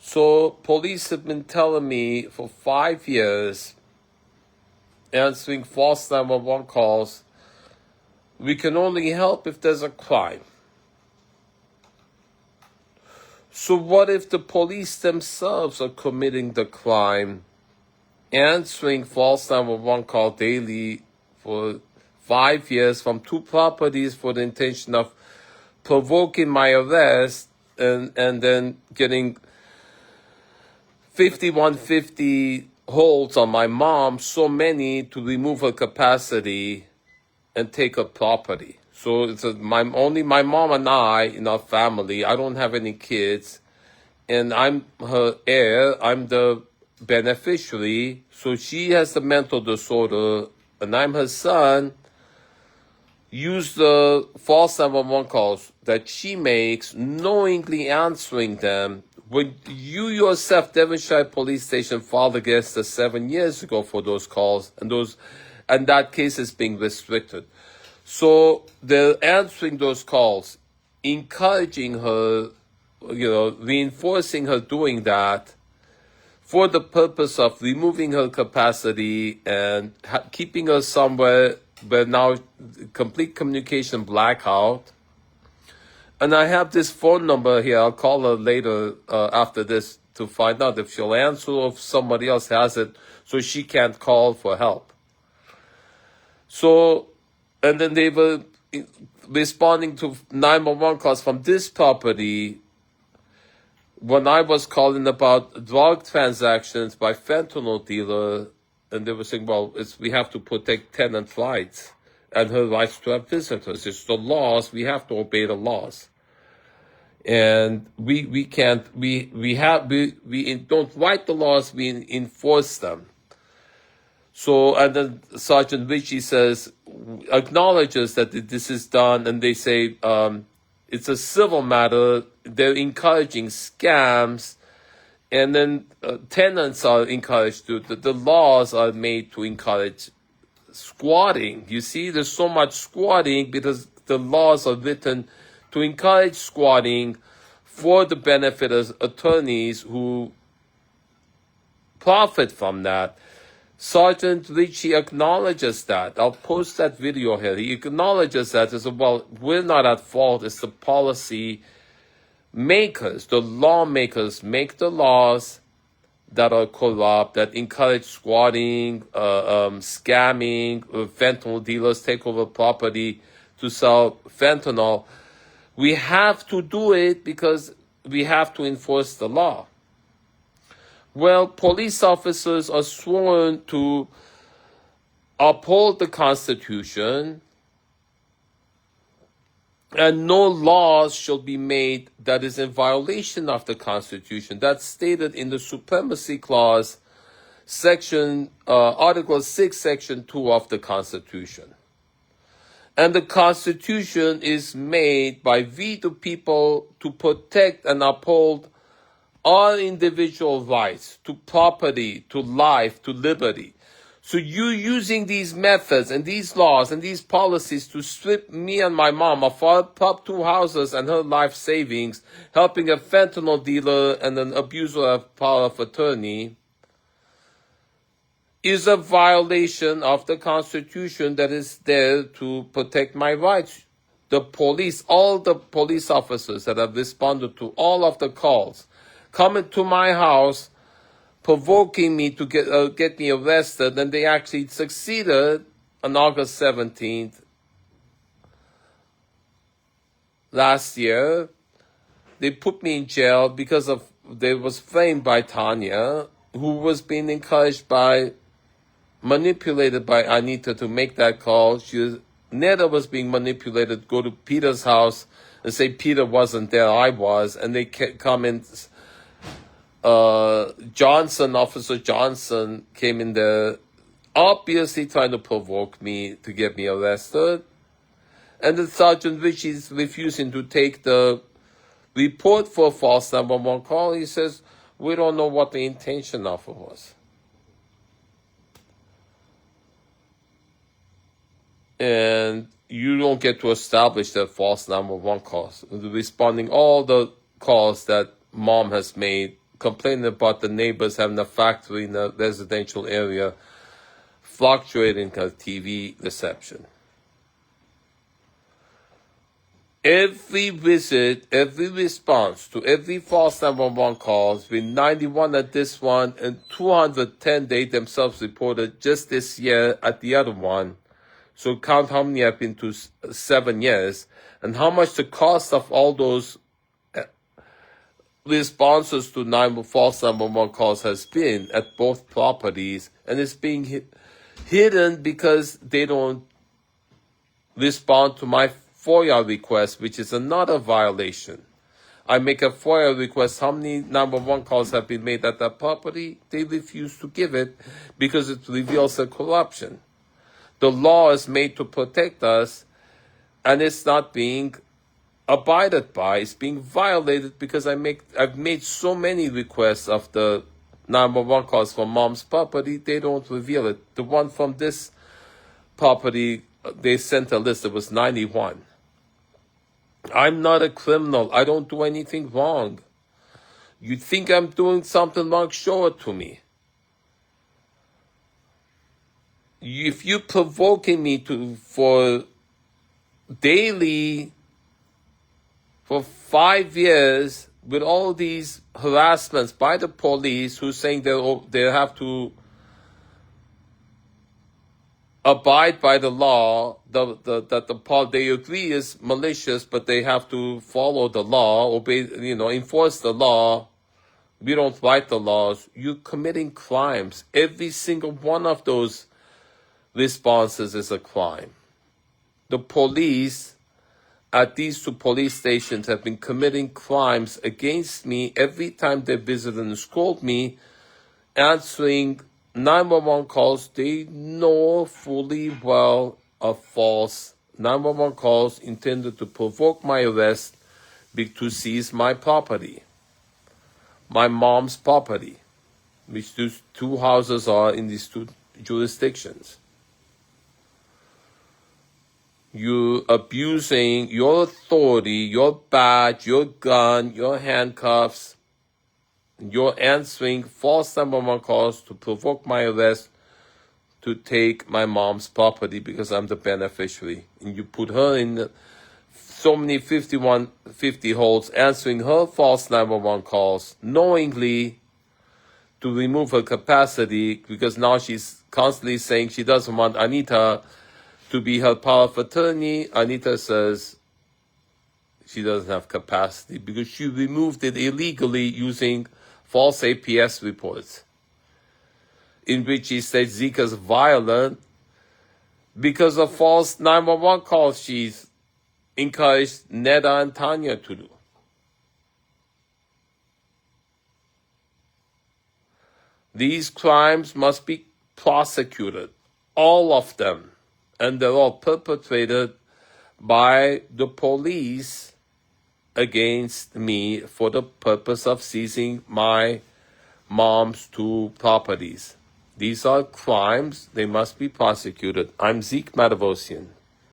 So police have been telling me for 5 years, answering false 911 calls, we can only help if there's a crime. So what if the police themselves are committing the crime, answering false 911 call daily for 5 years from 2 properties for the intention of provoking my arrest and then getting 5150 holds on my mom, so many to remove her capacity and take her property. So it's only my mom and I in our family. I don't have any kids, and I'm her heir. I'm the beneficiary. So she has the mental disorder, and I'm her son. Use the false 911 calls that she makes, knowingly answering them. When you yourself, Devonshire Police Station, filed against us 7 years ago for those calls, and that case is being restricted. So they're answering those calls, encouraging her, reinforcing her doing that for the purpose of removing her capacity and keeping her somewhere where now complete communication blackout. And I have this phone number here. I'll call her later after this to find out if she'll answer or if somebody else has it so she can't call for help. So, and then they were responding to 911 calls from this property when I was calling about drug transactions by fentanyl dealer, and they were saying, well, we have to protect tenant rights and her rights to have visitors. It's the laws. We have to obey the laws. And we don't write the laws, we enforce them. So, and then Sergeant Ritchie acknowledges that this is done, and they say it's a civil matter. They're encouraging scams, and then tenants are encouraged to. The laws are made to encourage squatting. You see, there's so much squatting because the laws are written to encourage squatting for the benefit of attorneys who profit from that. Sergeant Ritchie acknowledges that. I'll post that video here. He acknowledges that. He said, well, we're not at fault. It's the policy makers, the lawmakers make the laws that are corrupt, that encourage squatting, scamming, fentanyl dealers take over property to sell fentanyl. We have to do it because we have to enforce the law. Well, police officers are sworn to uphold the Constitution, and no laws shall be made that is in violation of the Constitution. That's stated in the Supremacy Clause, Article 6, Section 2 of the Constitution. And the Constitution is made by we the people to protect and uphold all individual rights to property, to life, to liberty. So you using these methods and these laws and these policies to strip me and my mom of our top 2 houses and her life savings, helping a fentanyl dealer and an abuser of power of attorney, is a violation of the Constitution that is there to protect my rights. The police, all the police officers that have responded to all of the calls, coming to my house, provoking me to get me arrested, and they actually succeeded on August 17th last year. They put me in jail because they was framed by Tanya, who was being manipulated by Anita to make that call. Neda was being manipulated, go to Peter's house and say Peter wasn't there, I was, and they come in. Officer Johnson came in there, obviously trying to provoke me to get me arrested. And the Sergeant Ritchie is refusing to take the report for a false 911 call. He says, we don't know what the intention of it was. And you don't get to establish that false 911 calls, responding all the calls that mom has made complaining about the neighbors having a factory in a residential area, fluctuating TV reception. Every visit, every response to every false 911 calls, been 91 at this one and 210 they themselves reported just this year at the other one. So count how many have been to 7 years, and how much the cost of all those responses to false 911 calls has been at both properties, and it's being hidden because they don't respond to my FOIA request, which is another violation. I make a FOIA request, how many 911 calls have been made at that property? They refuse to give it because it reveals a corruption. The law is made to protect us, and it's not being abided by. It's being violated because I've made so many requests of the 911 calls from mom's property, they don't reveal it. The one from this property, they sent a list, it was 91. I'm not a criminal. I don't do anything wrong. You think I'm doing something wrong, show it to me. If you're provoking me for 5 years with all these harassments by the police who's saying they have to abide by the law, they agree is malicious, but they have to follow the law, enforce the law. We don't write the laws. You're committing crimes. Every single one of those responses is a crime. The police at these 2 police stations have been committing crimes against me every time they visit and scold me, answering 911 calls they know fully well are false. 911 calls intended to provoke my arrest to seize my property, my mom's property, which these 2 houses are in these 2 jurisdictions. You're abusing your authority, your badge, your gun, your handcuffs. You're answering false 911 calls to provoke my arrest to take my mom's property because I'm the beneficiary. And you put her in so many 50 holds answering her false 911 calls knowingly to remove her capacity because now she's constantly saying she doesn't want Anita to be her power of attorney. Anita says she doesn't have capacity because she removed it illegally using false APS reports, in which she said Zeke is violent because of false 911 calls she's encouraged Neda and Tanya to do. These crimes must be prosecuted, all of them, and they're all perpetrated by the police against me for the purpose of seizing my mom's 2 properties. These are crimes. They must be prosecuted. I'm Zeke Matevosian.